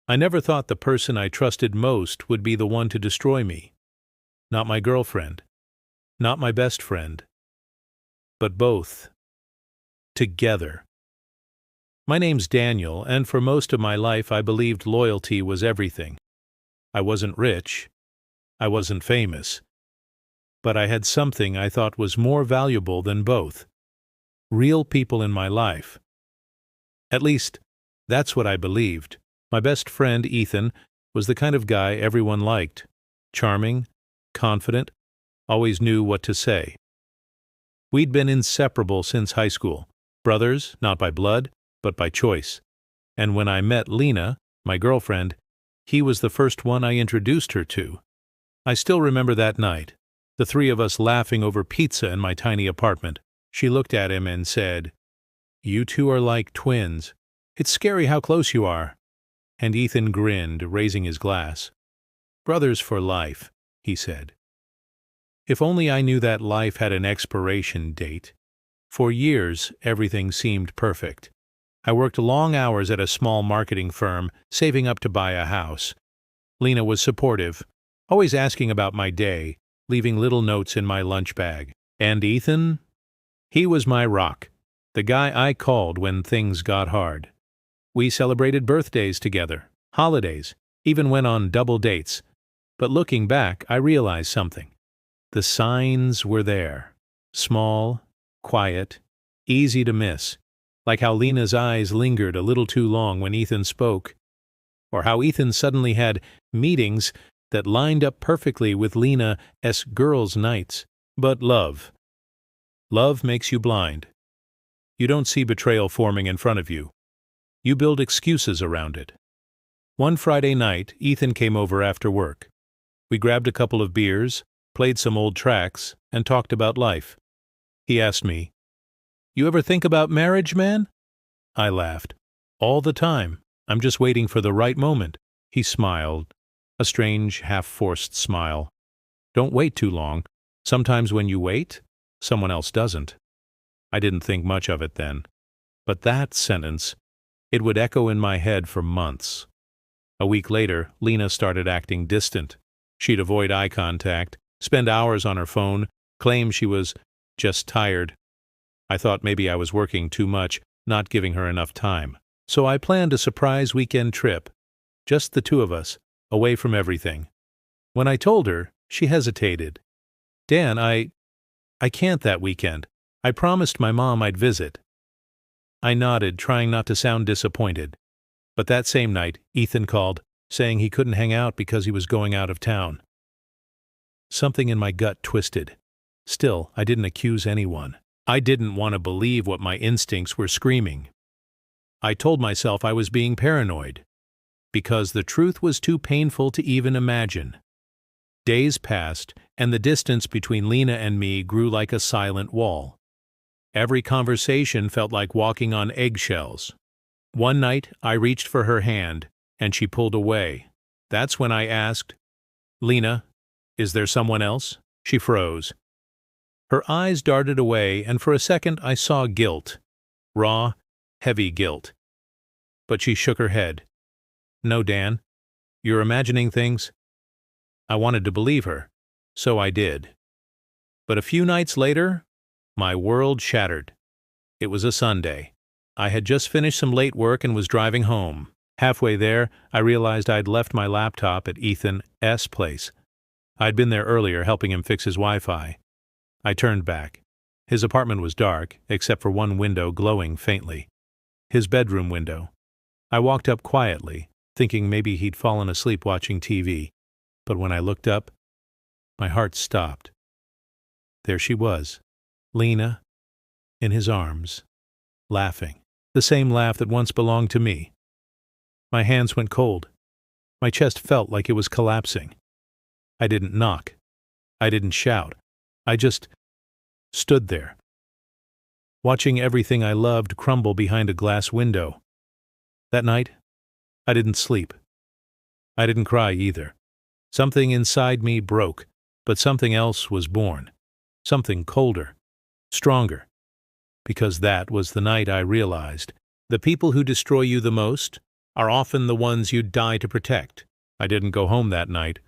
I never thought the person I trusted most would be the one to destroy me. Not my girlfriend. Not my best friend. But both. Together. My name's Daniel, and for most of my life I believed loyalty was everything. I wasn't rich. I wasn't famous. But I had something I thought was more valuable than both. Real people in my life. At least, that's what I believed. My best friend, Ethan, was the kind of guy everyone liked. Charming, confident, always knew what to say. We'd been inseparable since high school. Brothers, not by blood, but by choice. And when I met Lena, my girlfriend, he was the first one I introduced her to. I still remember that night, the three of us laughing over pizza in my tiny apartment. She looked at him and said, "You two are like twins. It's scary how close you are." And Ethan grinned, raising his glass. "Brothers for life," he said. If only I knew that life had an expiration date. For years, everything seemed perfect. I worked long hours at a small marketing firm, saving up to buy a house. Lena was supportive, always asking about my day, leaving little notes in my lunch bag. And Ethan? He was my rock, the guy I called when things got hard. We celebrated birthdays together, holidays, even went on double dates. But looking back, I realized something. The signs were there. Small, quiet, easy to miss. Like how Lena's eyes lingered a little too long when Ethan spoke. Or how Ethan suddenly had meetings that lined up perfectly with Lena's girls' nights. But love. Love makes you blind. You don't see betrayal forming in front of you. You build excuses around it. One Friday night, Ethan came over after work. We grabbed a couple of beers, played some old tracks, and talked about life. He asked me, "You ever think about marriage, man?" I laughed. "All the time. I'm just waiting for the right moment." He smiled, a strange, half-forced smile. "Don't wait too long. Sometimes when you wait, someone else doesn't." I didn't think much of it then. But that sentence, it would echo in my head for months. A week later, Lena started acting distant. She'd avoid eye contact, spend hours on her phone, claim she was just tired. I thought maybe I was working too much, not giving her enough time. So I planned a surprise weekend trip. Just the two of us, away from everything. When I told her, she hesitated. "Dan, I can't that weekend. I promised my mom I'd visit." I nodded, trying not to sound disappointed. But that same night, Ethan called, saying he couldn't hang out because he was going out of town. Something in my gut twisted. Still, I didn't accuse anyone. I didn't want to believe what my instincts were screaming. I told myself I was being paranoid, because the truth was too painful to even imagine. Days passed, and the distance between Lena and me grew like a silent wall. Every conversation felt like walking on eggshells. One night, I reached for her hand, and she pulled away. That's when I asked, "Lena, is there someone else?" She froze. Her eyes darted away, and for a second I saw guilt. Raw, heavy guilt. But she shook her head. "No, Dan. You're imagining things." I wanted to believe her, so I did. But a few nights later, my world shattered. It was a Sunday. I had just finished some late work and was driving home. Halfway there, I realized I'd left my laptop at Ethan's place. I'd been there earlier helping him fix his Wi-Fi. I turned back. His apartment was dark, except for one window glowing faintly. His bedroom window. I walked up quietly, thinking maybe he'd fallen asleep watching TV. But when I looked up, my heart stopped. There she was, Lena, in his arms, laughing. The same laugh that once belonged to me. My hands went cold. My chest felt like it was collapsing. I didn't knock. I didn't shout. I just stood there, watching everything I loved crumble behind a glass window. That night, I didn't sleep. I didn't cry either. Something inside me broke, but something else was born. Something colder, stronger. Because that was the night I realized the people who destroy you the most are often the ones you'd die to protect. I didn't go home that night.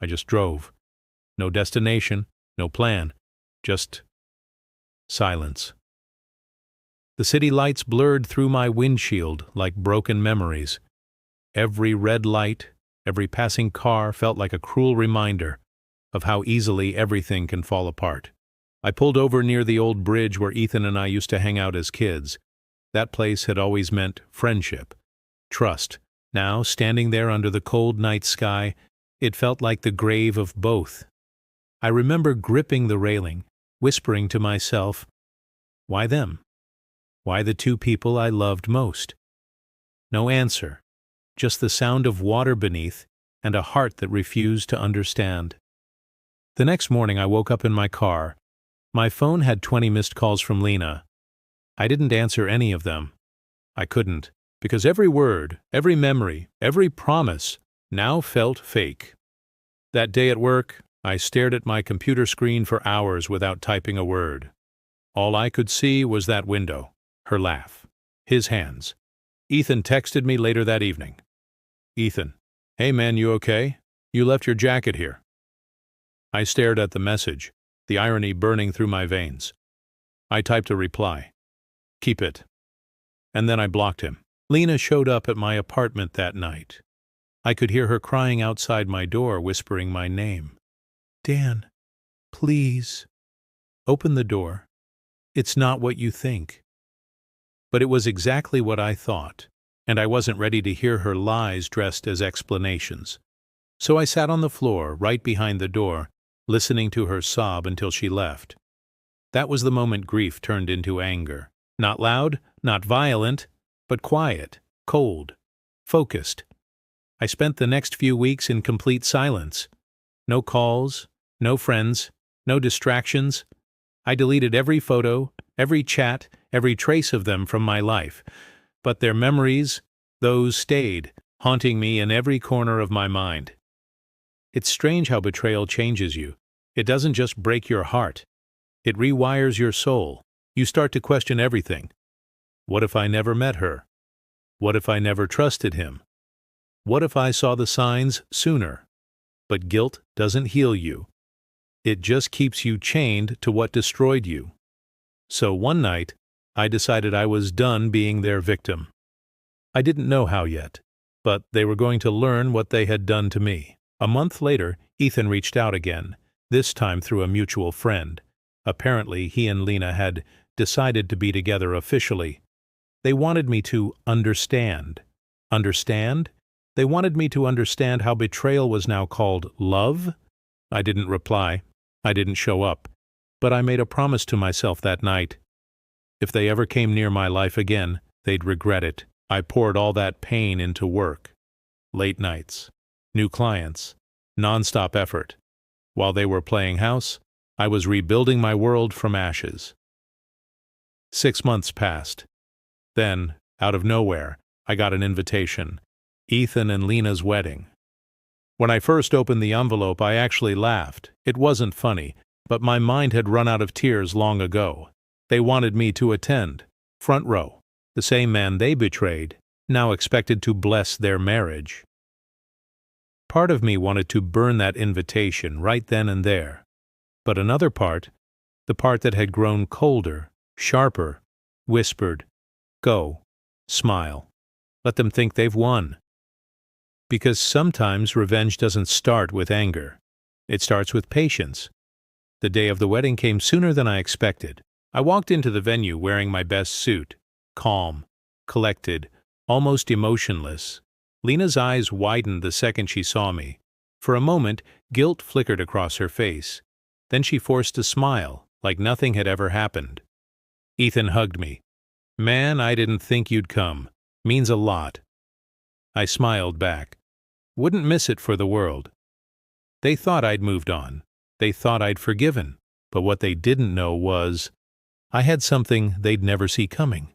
I just drove. No destination, no plan, just silence. The city lights blurred through my windshield like broken memories. Every red light, every passing car felt like a cruel reminder of how easily everything can fall apart. I pulled over near the old bridge where Ethan and I used to hang out as kids. That place had always meant friendship, trust. Now, standing there under the cold night sky, it felt like the grave of both. I remember gripping the railing, whispering to myself, why them? Why the two people I loved most? No answer, just the sound of water beneath and a heart that refused to understand. The next morning I woke up in my car. My phone had 20 missed calls from Lena. I didn't answer any of them. I couldn't, because every word, every memory, every promise now felt fake. That day at work, I stared at my computer screen for hours without typing a word. All I could see was that window, her laugh, his hands. Ethan texted me later that evening. Ethan, hey man, you okay? You left your jacket here. I stared at the message, the irony burning through my veins. I typed a reply. Keep it. And then I blocked him. Lena showed up at my apartment that night. I could hear her crying outside my door, whispering my name. Dan, please. Open the door. It's not what you think. But it was exactly what I thought, and I wasn't ready to hear her lies dressed as explanations. So I sat on the floor, right behind the door, listening to her sob until she left. That was the moment grief turned into anger. Not loud, not violent, but quiet, cold, focused. I spent the next few weeks in complete silence. No calls, no friends, no distractions. I deleted every photo, every chat, every trace of them from my life. But their memories, those stayed, haunting me in every corner of my mind. It's strange how betrayal changes you. It doesn't just break your heart. It rewires your soul. You start to question everything. What if I never met her? What if I never trusted him? What if I saw the signs sooner? But guilt doesn't heal you. It just keeps you chained to what destroyed you. So one night, I decided I was done being their victim. I didn't know how yet, but they were going to learn what they had done to me. A month later, Ethan reached out again, this time through a mutual friend. Apparently, he and Lena had decided to be together officially. They wanted me to understand. Understand? They wanted me to understand how betrayal was now called love? I didn't reply. I didn't show up. But I made a promise to myself that night. If they ever came near my life again, they'd regret it. I poured all that pain into work. Late nights. New clients, non-stop effort. While they were playing house, I was rebuilding my world from ashes. 6 months passed. Then, out of nowhere, I got an invitation. Ethan and Lena's wedding. When I first opened the envelope, I actually laughed. It wasn't funny, but my mind had run out of tears long ago. They wanted me to attend. Front row. The same man they betrayed, now expected to bless their marriage. Part of me wanted to burn that invitation right then and there. But another part, the part that had grown colder, sharper, whispered, "Go, smile. Let them think they've won." Because sometimes revenge doesn't start with anger. It starts with patience. The day of the wedding came sooner than I expected. I walked into the venue wearing my best suit, calm, collected, almost emotionless. Lena's eyes widened the second she saw me. For a moment, guilt flickered across her face. Then she forced a smile, like nothing had ever happened. Ethan hugged me. "Man, I didn't think you'd come. Means a lot." I smiled back. Wouldn't miss it for the world. They thought I'd moved on. They thought I'd forgiven. But what they didn't know was I had something they'd never see coming.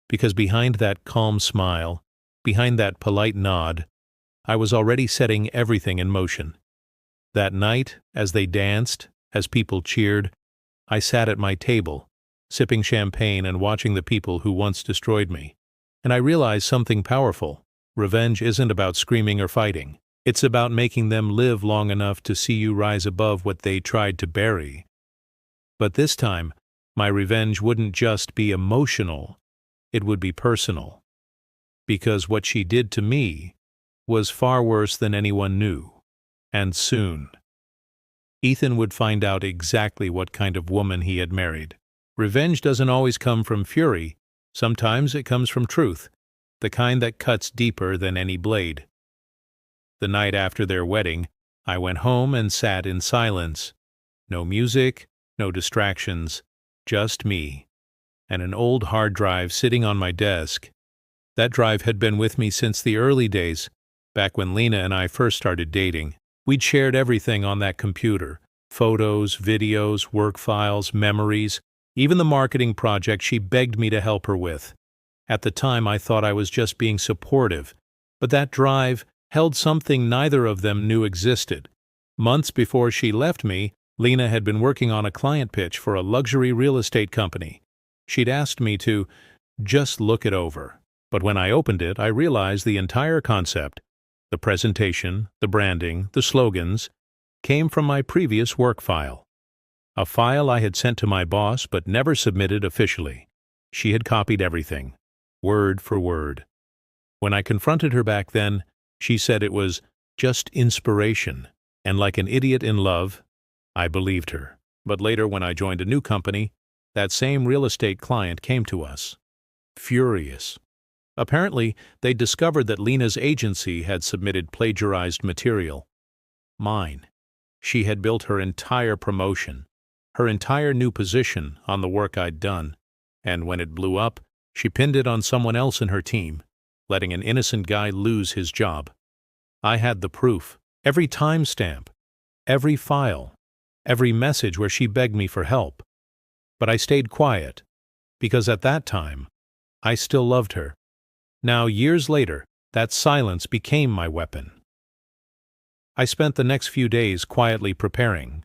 Because behind that calm smile, behind that polite nod, I was already setting everything in motion. That night, as they danced, as people cheered, I sat at my table, sipping champagne and watching the people who once destroyed me. And I realized something powerful. Revenge isn't about screaming or fighting. It's about making them live long enough to see you rise above what they tried to bury. But this time, my revenge wouldn't just be emotional, it would be personal. Because what she did to me was far worse than anyone knew. And soon. Ethan would find out exactly what kind of woman he had married. Revenge doesn't always come from fury. Sometimes it comes from truth, the kind that cuts deeper than any blade. The night after their wedding, I went home and sat in silence. No music, no distractions, just me, and an old hard drive sitting on my desk. That drive had been with me since the early days, back when Lena and I first started dating. We'd shared everything on that computer: photos, videos, work files, memories, even the marketing project she begged me to help her with. At the time, I thought I was just being supportive, but that drive held something neither of them knew existed. Months before she left me, Lena had been working on a client pitch for a luxury real estate company. She'd asked me to just look it over. But when I opened it, I realized the entire concept, the presentation, the branding, the slogans, came from my previous work file. A file I had sent to my boss but never submitted officially. She had copied everything, word for word. When I confronted her back then, she said it was just inspiration, and like an idiot in love, I believed her. But later, when I joined a new company, that same real estate client came to us, furious. Apparently, they discovered that Lena's agency had submitted plagiarized material. Mine. She had built her entire promotion, her entire new position on the work I'd done, and when it blew up, she pinned it on someone else in her team, letting an innocent guy lose his job. I had the proof, every timestamp, every file, every message where she begged me for help. But I stayed quiet, because at that time, I still loved her. Now, years later, that silence became my weapon. I spent the next few days quietly preparing.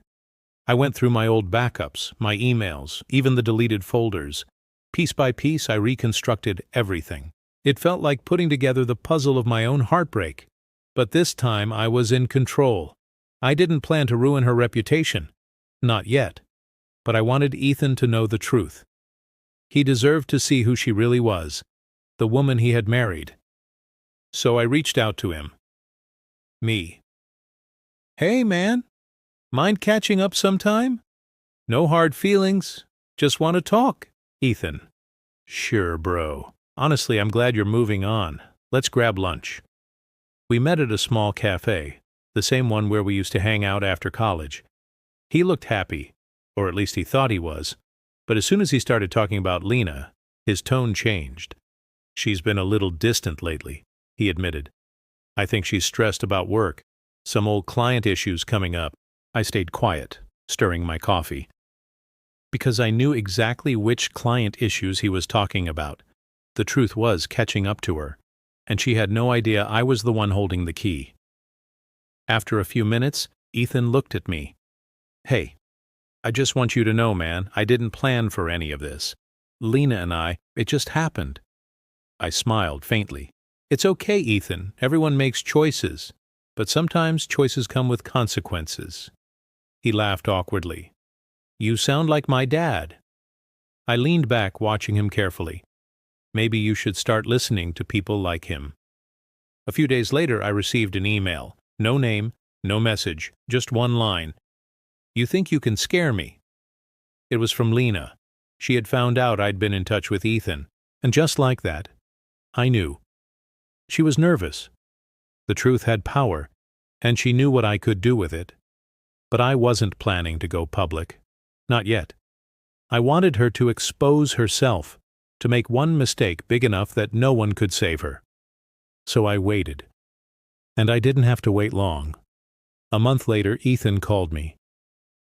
I went through my old backups, my emails, even the deleted folders. Piece by piece, I reconstructed everything. It felt like putting together the puzzle of my own heartbreak. But this time, I was in control. I didn't plan to ruin her reputation. Not yet. But I wanted Ethan to know the truth. He deserved to see who she really was, the woman he had married. So I reached out to him. Me. Hey, man. Mind catching up sometime? No hard feelings. Just want to talk. Ethan. Sure, bro. Honestly, I'm glad you're moving on. Let's grab lunch. We met at a small cafe, the same one where we used to hang out after college. He looked happy, or at least he thought he was, but as soon as he started talking about Lena, his tone changed. She's been a little distant lately, he admitted. I think she's stressed about work, some old client issues coming up. I stayed quiet, stirring my coffee, because I knew exactly which client issues he was talking about. The truth was catching up to her, and she had no idea I was the one holding the key. After a few minutes, Ethan looked at me. Hey, I just want you to know, man, I didn't plan for any of this. Lena and it just happened. I smiled faintly. It's okay, Ethan. Everyone makes choices. But sometimes choices come with consequences. He laughed awkwardly. You sound like my dad. I leaned back, watching him carefully. Maybe you should start listening to people like him. A few days later, I received an email. No name, no message, just one line. You think you can scare me? It was from Lena. She had found out I'd been in touch with Ethan, and just like that, I knew. She was nervous. The truth had power, and she knew what I could do with it. But I wasn't planning to go public. Not yet. I wanted her to expose herself, to make one mistake big enough that no one could save her. So I waited. And I didn't have to wait long. A month later, Ethan called me.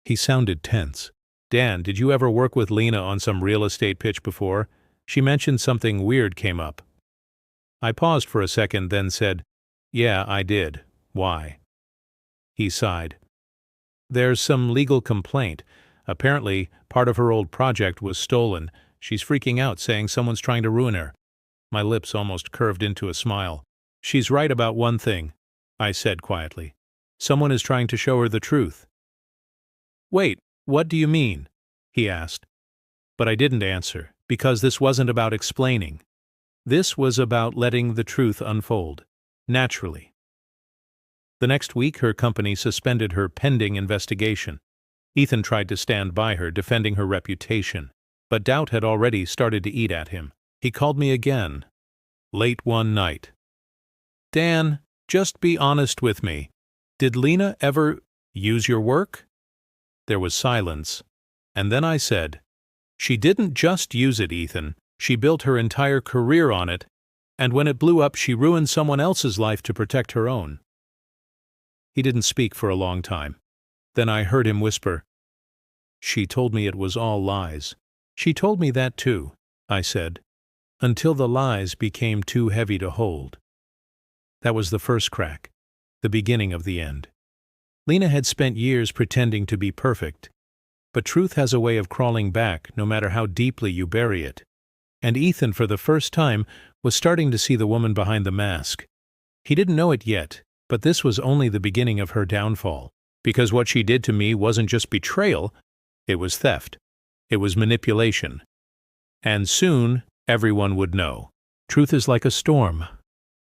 He sounded tense. Dan, did you ever work with Lena on some real estate pitch before? She mentioned something weird came up. I paused for a second, then said, Yeah, I did. Why? He sighed. There's some legal complaint. Apparently, part of her old project was stolen. She's freaking out, saying someone's trying to ruin her. My lips almost curved into a smile. She's right about one thing, I said quietly. Someone is trying to show her the truth. Wait, what do you mean? He asked. But I didn't answer, because this wasn't about explaining. This was about letting the truth unfold, naturally. The next week, her company suspended her pending investigation. Ethan tried to stand by her, defending her reputation, but doubt had already started to eat at him. He called me again, late one night. Dan, just be honest with me. Did Lena ever use your work? There was silence, and then I said, She didn't just use it, Ethan. She built her entire career on it, and when it blew up, she ruined someone else's life to protect her own. He didn't speak for a long time. Then I heard him whisper, She told me it was all lies. She told me that too, I said, until the lies became too heavy to hold. That was the first crack, the beginning of the end. Lena had spent years pretending to be perfect, but truth has a way of crawling back no matter how deeply you bury it. And Ethan, for the first time, was starting to see the woman behind the mask. He didn't know it yet, but this was only the beginning of her downfall, because what she did to me wasn't just betrayal, it was theft. It was manipulation. And soon, everyone would know. Truth is like a storm.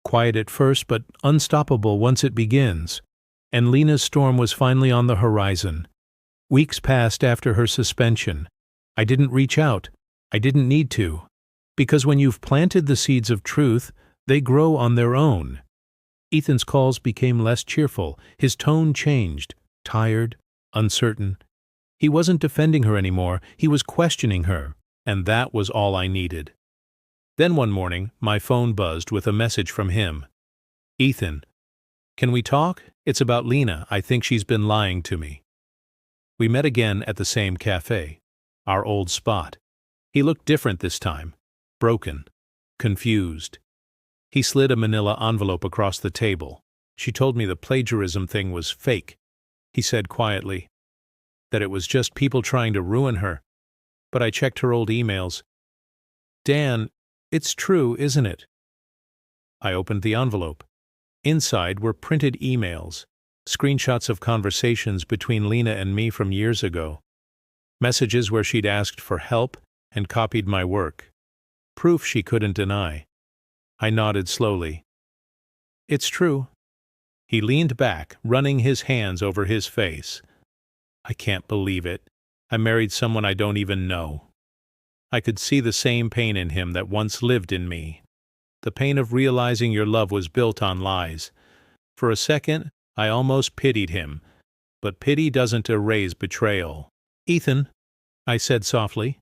Quiet at first, but unstoppable once it begins. And Lena's storm was finally on the horizon. Weeks passed after her suspension. I didn't reach out. I didn't need to. Because when you've planted the seeds of truth, they grow on their own. Ethan's calls became less cheerful. His tone changed, tired, uncertain. He wasn't defending her anymore. He was questioning her, and that was all I needed. Then one morning, my phone buzzed with a message from him. Ethan, can we talk? It's about Lena. I think she's been lying to me. We met again at the same cafe, our old spot. He looked different this time, broken, confused. He slid a manila envelope across the table. She told me the plagiarism thing was fake. He said quietly that it was just people trying to ruin her. But I checked her old emails. Dan, it's true, isn't it? I opened the envelope. Inside were printed emails, screenshots of conversations between Lena and me from years ago, messages where she'd asked for help and copied my work, proof she couldn't deny. I nodded slowly. It's true. He leaned back, running his hands over his face. I can't believe it. I married someone I don't even know. I could see the same pain in him that once lived in me. The pain of realizing your love was built on lies. For a second, I almost pitied him. But pity doesn't erase betrayal. Ethan, I said softly,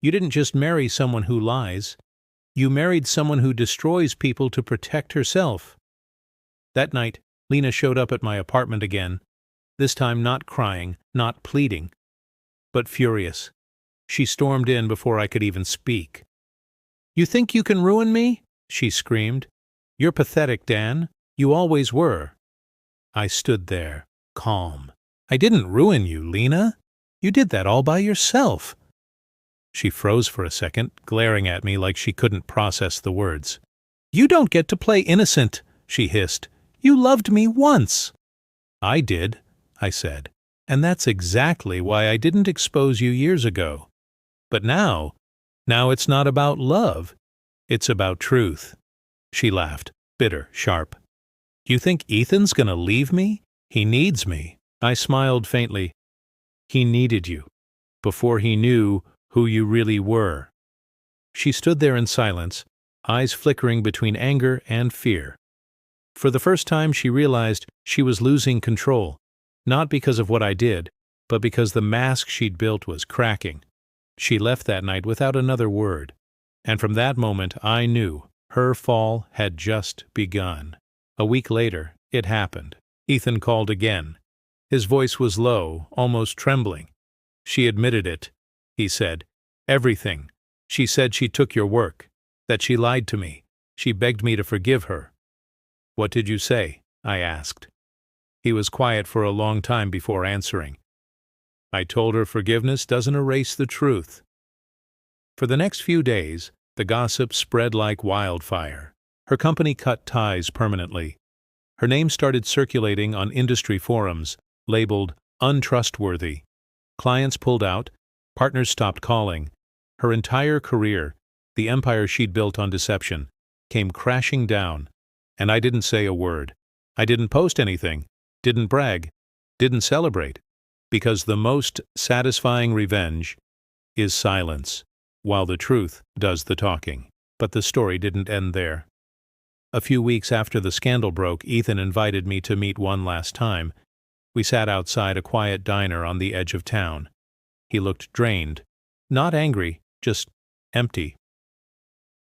you didn't just marry someone who lies. You married someone who destroys people to protect herself. That night, Lena showed up at my apartment again, this time not crying, not pleading, but furious. She stormed in before I could even speak. You think you can ruin me? She screamed. You're pathetic, Dan. You always were. I stood there, calm. I didn't ruin you, Lena. You did that all by yourself. She froze for a second, glaring at me like she couldn't process the words. You don't get to play innocent, she hissed. You loved me once. I did, I said, and that's exactly why I didn't expose you years ago. But now it's not about love. It's about truth. She laughed, bitter, sharp. You think Ethan's gonna leave me? He needs me. I smiled faintly. He needed you, before he knew who you really were. She stood there in silence, eyes flickering between anger and fear. For the first time she realized she was losing control, not because of what I did, but because the mask she'd built was cracking. She left that night without another word, and from that moment I knew her fall had just begun. A week later, it happened. Ethan called again. His voice was low, almost trembling. She admitted it, he said. Everything. She said she took your work, that she lied to me. She begged me to forgive her. What did you say? I asked. He was quiet for a long time before answering. I told her forgiveness doesn't erase the truth. For the next few days, the gossip spread like wildfire. Her company cut ties permanently. Her name started circulating on industry forums, labeled untrustworthy. Clients pulled out, partners stopped calling. Her entire career, the empire she'd built on deception, came crashing down, and I didn't say a word. I didn't post anything, didn't brag, didn't celebrate, because the most satisfying revenge is silence, while the truth does the talking. But the story didn't end there. A few weeks after the scandal broke, Ethan invited me to meet one last time. We sat outside a quiet diner on the edge of town. He looked drained, not angry, just empty.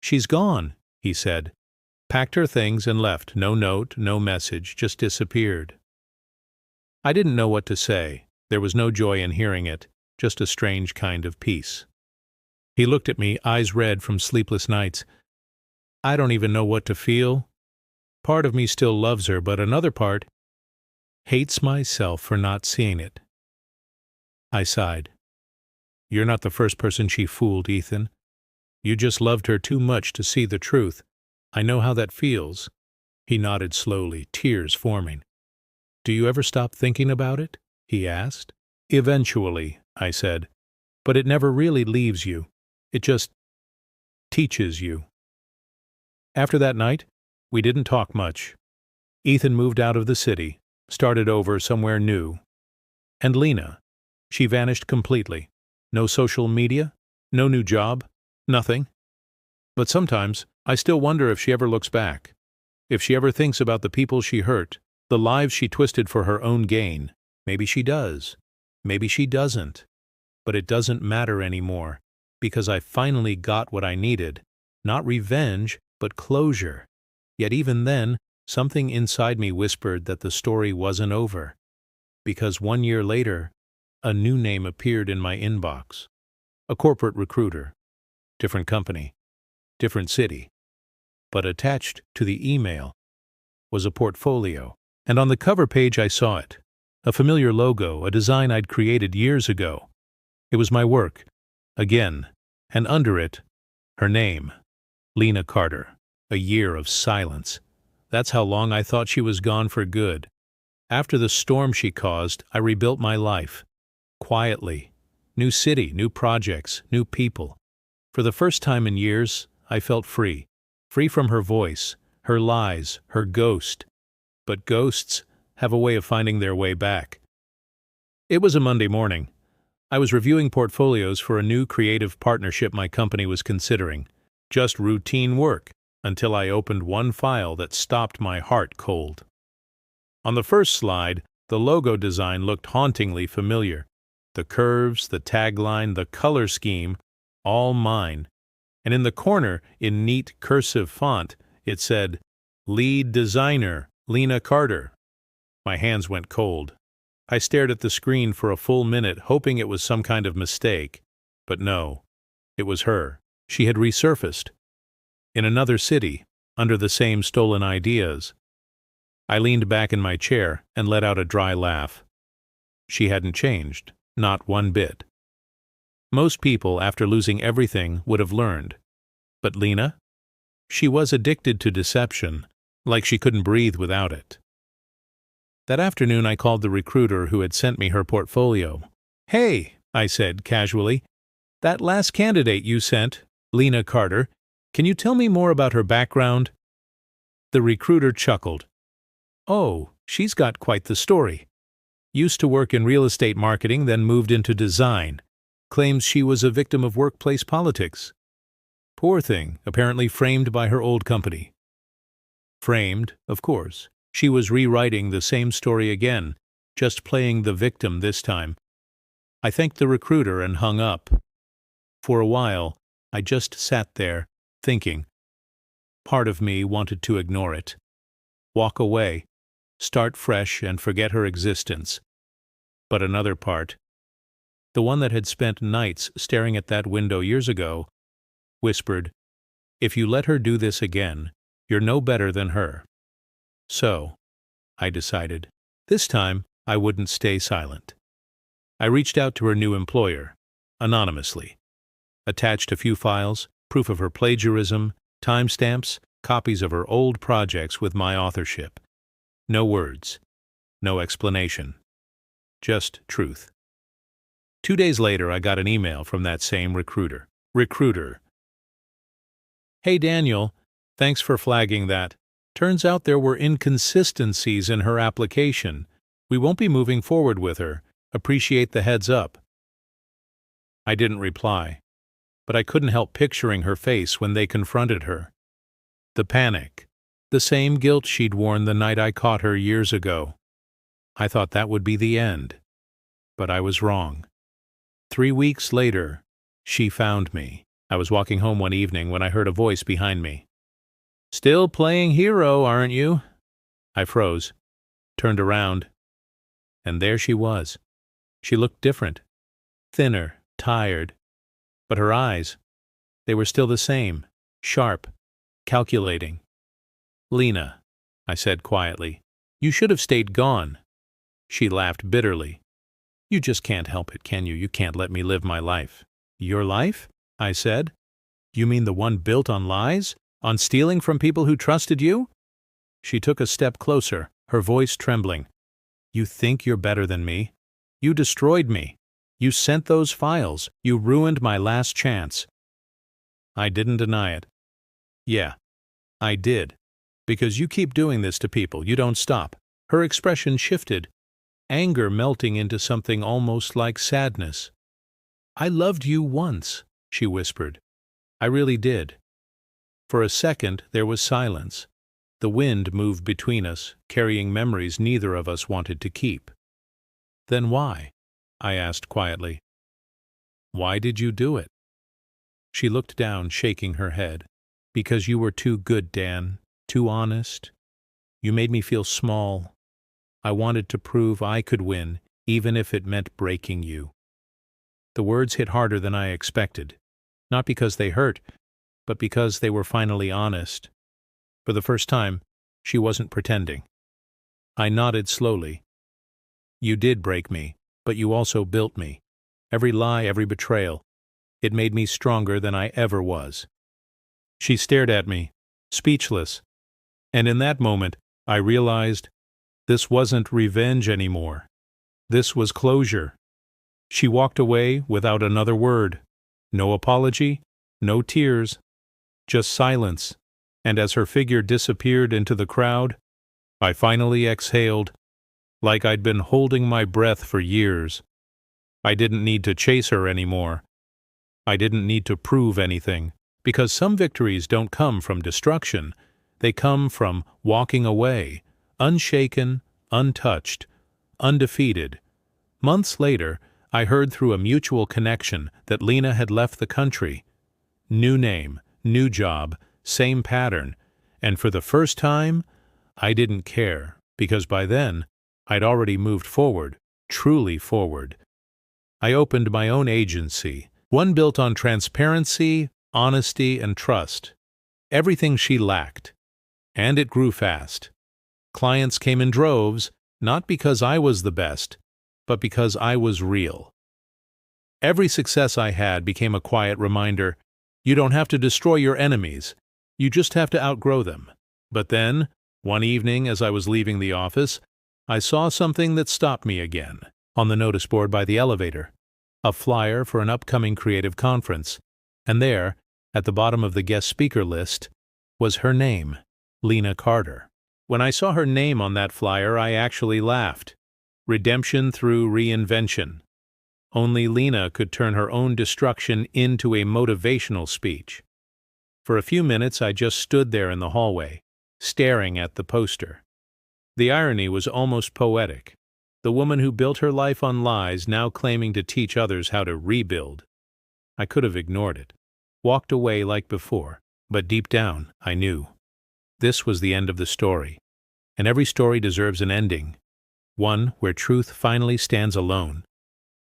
"She's gone," he said. Packed her things and left, no note, no message, just disappeared. I didn't know what to say. There was no joy in hearing it, just a strange kind of peace. He looked at me, eyes red from sleepless nights. I don't even know what to feel. Part of me still loves her, but another part hates myself for not seeing it. I sighed. "You're not the first person she fooled, Ethan. You just loved her too much to see the truth. I know how that feels." He nodded slowly, tears forming. "Do you ever stop thinking about it?" he asked. "Eventually," I said. "But it never really leaves you. It just teaches you." After that night, we didn't talk much. Ethan moved out of the city, started over somewhere new. And Lena, she vanished completely. No social media, no new job, nothing. But sometimes I still wonder if she ever looks back, if she ever thinks about the people she hurt, the lives she twisted for her own gain. Maybe she does, maybe she doesn't. But it doesn't matter anymore, because I finally got what I needed. Not revenge, but closure. Yet even then, something inside me whispered that the story wasn't over. Because 1 year later, a new name appeared in my inbox. A corporate recruiter. Different company. Different city. But attached to the email was a portfolio. And on the cover page I saw it. A familiar logo, a design I'd created years ago. It was my work. Again. And under it, her name. Lena Carter. A year of silence. That's how long I thought she was gone for good. After the storm she caused, I rebuilt my life. Quietly. New city, new projects, new people. For the first time in years, I felt free. Free from her voice, her lies, her ghost. But ghosts have a way of finding their way back. It was a Monday morning. I was reviewing portfolios for a new creative partnership my company was considering. Just routine work, until I opened one file that stopped my heart cold. On the first slide, the logo design looked hauntingly familiar. The curves, the tagline, the color scheme, all mine. And in the corner, in neat cursive font, it said, "Lead Designer, Lena Carter." My hands went cold. I stared at the screen for a full minute, hoping it was some kind of mistake. But no, it was her. She had resurfaced. In another city, under the same stolen ideas. I leaned back in my chair and let out a dry laugh. She hadn't changed, not one bit. Most people, after losing everything, would have learned. But Lena? She was addicted to deception, like she couldn't breathe without it. That afternoon I called the recruiter who had sent me her portfolio. "Hey," I said casually, "that last candidate you sent, Lena Carter, can you tell me more about her background?" The recruiter chuckled. "Oh, she's got quite the story. Used to work in real estate marketing, then moved into design. Claims she was a victim of workplace politics. Poor thing, apparently framed by her old company." Framed, of course. She was rewriting the same story again, just playing the victim this time. I thanked the recruiter and hung up. For a while, I just sat there, thinking. Part of me wanted to ignore it. Walk away, start fresh and forget her existence. But another part, the one that had spent nights staring at that window years ago, whispered, "If you let her do this again, you're no better than her." So, I decided, this time I wouldn't stay silent. I reached out to her new employer, anonymously. Attached a few files, proof of her plagiarism, timestamps, copies of her old projects with my authorship. No words. No explanation. Just truth. 2 days later, I got an email from that same recruiter. Hey Daniel, thanks for flagging that. Turns out there were inconsistencies in her application. We won't be moving forward with her. Appreciate the heads up. I didn't reply, but I couldn't help picturing her face when they confronted her. The panic. The same guilt she'd worn the night I caught her years ago. I thought that would be the end. But I was wrong. 3 weeks later, she found me. I was walking home one evening when I heard a voice behind me. Still playing hero, aren't you? I froze, turned around, and there she was. She looked different, thinner, tired, but her eyes, they were still the same, sharp, calculating. Lena, I said quietly, you should have stayed gone. She laughed bitterly. You just can't help it, can you? You can't let me live my life. Your life? I said. You mean the one built on lies? On stealing from people who trusted you? She took a step closer, her voice trembling. You think you're better than me? You destroyed me. You sent those files. You ruined my last chance. I didn't deny it. Yeah, I did. Because you keep doing this to people. You don't stop. Her expression shifted, anger melting into something almost like sadness. I loved you once, she whispered. I really did. For a second, there was silence. The wind moved between us, carrying memories neither of us wanted to keep. Then why? I asked quietly. Why did you do it? She looked down, shaking her head. Because you were too good, Dan. Too honest. You made me feel small. I wanted to prove I could win, even if it meant breaking you. The words hit harder than I expected. Not because they hurt, but because they were finally honest. For the first time, she wasn't pretending. I nodded slowly. You did break me, but you also built me. Every lie, every betrayal. It made me stronger than I ever was. She stared at me, speechless. And in that moment, I realized this wasn't revenge anymore. This was closure. She walked away without another word. No apology, no tears, just silence. And as her figure disappeared into the crowd, I finally exhaled, like I'd been holding my breath for years. I didn't need to chase her anymore. I didn't need to prove anything, because some victories don't come from destruction. They come from walking away, unshaken, untouched, undefeated. Months later, I heard through a mutual connection that Lena had left the country. New name, new job, same pattern, and for the first time, I didn't care, because by then, I'd already moved forward, truly forward. I opened my own agency, one built on transparency, honesty, and trust. Everything she lacked. And it grew fast. Clients came in droves, not because I was the best, but because I was real. Every success I had became a quiet reminder, you don't have to destroy your enemies, you just have to outgrow them. But then, one evening as I was leaving the office, I saw something that stopped me again. On the notice board by the elevator, a flyer for an upcoming creative conference, and there, at the bottom of the guest speaker list, was her name, Lena Carter. When I saw her name on that flyer, I actually laughed. Redemption through reinvention. Only Lena could turn her own destruction into a motivational speech. For a few minutes, I just stood there in the hallway, staring at the poster. The irony was almost poetic. The woman who built her life on lies now claiming to teach others how to rebuild. I could have ignored it, walked away like before, but deep down, I knew. This was the end of the story, and every story deserves an ending, one where truth finally stands alone.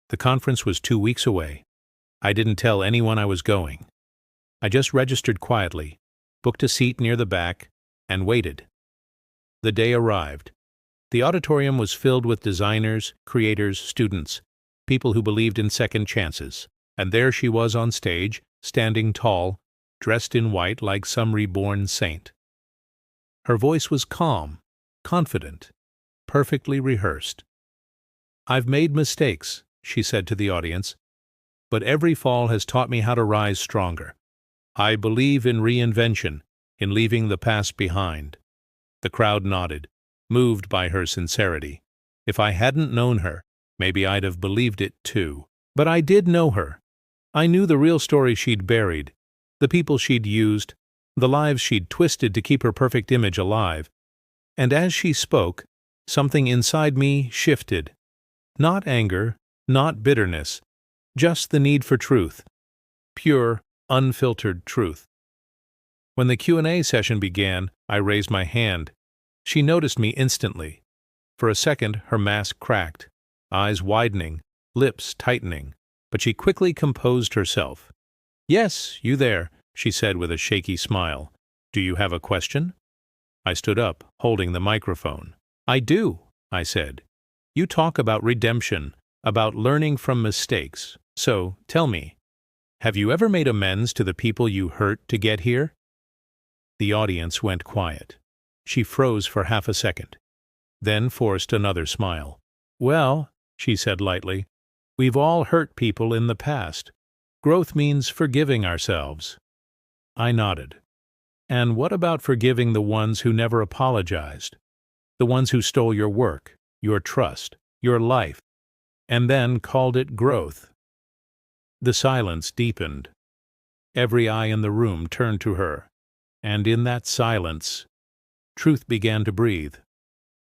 The conference was 2 weeks away. I didn't tell anyone I was going. I just registered quietly, booked a seat near the back, and waited. The day arrived. The auditorium was filled with designers, creators, students, people who believed in second chances. And there she was on stage, standing tall, dressed in white like some reborn saint. Her voice was calm, confident, perfectly rehearsed. "I've made mistakes," she said to the audience, "but every fall has taught me how to rise stronger. I believe in reinvention, in leaving the past behind." The crowd nodded, moved by her sincerity. If I hadn't known her, maybe I'd have believed it too. But I did know her. I knew the real story she'd buried, the people she'd used, the lives she'd twisted to keep her perfect image alive. And as she spoke, something inside me shifted. Not anger, not bitterness, just the need for truth. Pure, unfiltered truth. When the Q&A session began, I raised my hand. She noticed me instantly. For a second, her mask cracked, eyes widening, lips tightening, but she quickly composed herself. "Yes, you there," she said with a shaky smile. "Do you have a question?" I stood up, holding the microphone. "I do," I said. "You talk about redemption, about learning from mistakes. So, tell me, have you ever made amends to the people you hurt to get here?" The audience went quiet. She froze for half a second, then forced another smile. "Well," she said lightly, "we've all hurt people in the past. Growth means forgiving ourselves." I nodded. "And what about forgiving the ones who never apologized? The ones who stole your work, your trust, your life, and then called it growth?" The silence deepened. Every eye in the room turned to her, and in that silence, truth began to breathe.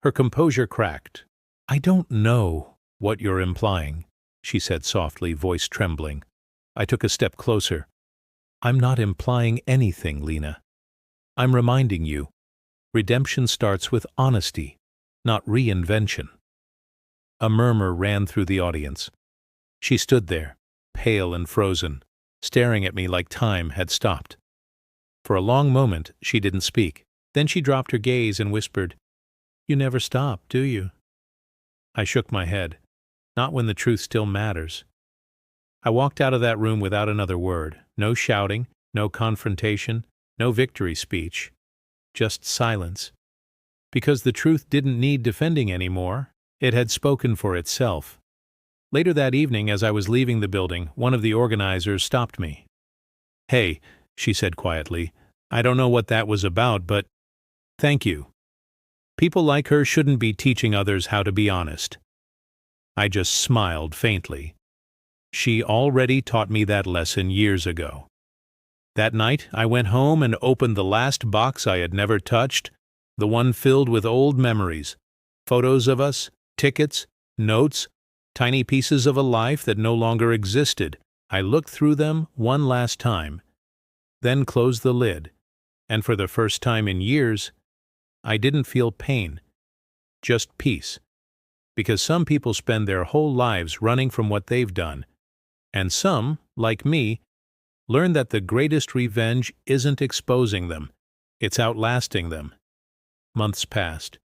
Her composure cracked. "I don't know what you're implying," she said softly, voice trembling. I took a step closer. "I'm not implying anything, Lena. I'm reminding you, redemption starts with honesty, not reinvention." A murmur ran through the audience. She stood there, pale and frozen, staring at me like time had stopped. For a long moment, she didn't speak. Then she dropped her gaze and whispered, "You never stop, do you?" I shook my head. "Not when the truth still matters." I walked out of that room without another word. No shouting, no confrontation, no victory speech. Just silence. Because the truth didn't need defending anymore. It had spoken for itself. Later that evening, as I was leaving the building, one of the organizers stopped me. "Hey," she said quietly, "I don't know what that was about, but thank you. People like her shouldn't be teaching others how to be honest." I just smiled faintly. She already taught me that lesson years ago. That night, I went home and opened the last box I had never touched, the one filled with old memories, photos of us, tickets, notes, tiny pieces of a life that no longer existed. I looked through them one last time, then closed the lid, and for the first time in years, I didn't feel pain, just peace. Because some people spend their whole lives running from what they've done, and some, like me, learn that the greatest revenge isn't exposing them, it's outlasting them. Months passed.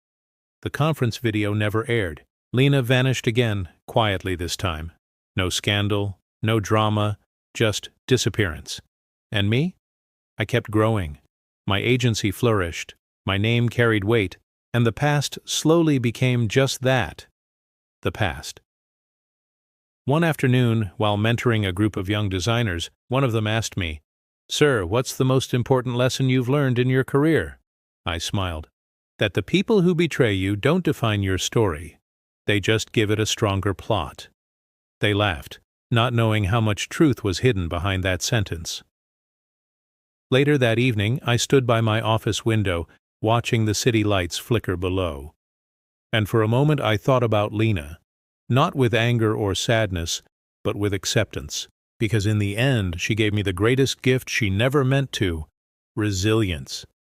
The conference video never aired. Lena vanished again, quietly this time. No scandal, no drama, just disappearance. And me? I kept growing. My agency flourished, my name carried weight, and the past slowly became just that, the past. One afternoon, while mentoring a group of young designers, one of them asked me, "Sir, what's the most important lesson you've learned in your career?" I smiled. "That the people who betray you don't define your story. They just give it a stronger plot." They laughed, not knowing how much truth was hidden behind that sentence. Later that evening, I stood by my office window, watching the city lights flicker below. And for a moment I thought about Lena. Not with anger or sadness, but with acceptance, because in the end she gave me the greatest gift she never meant to: resilience.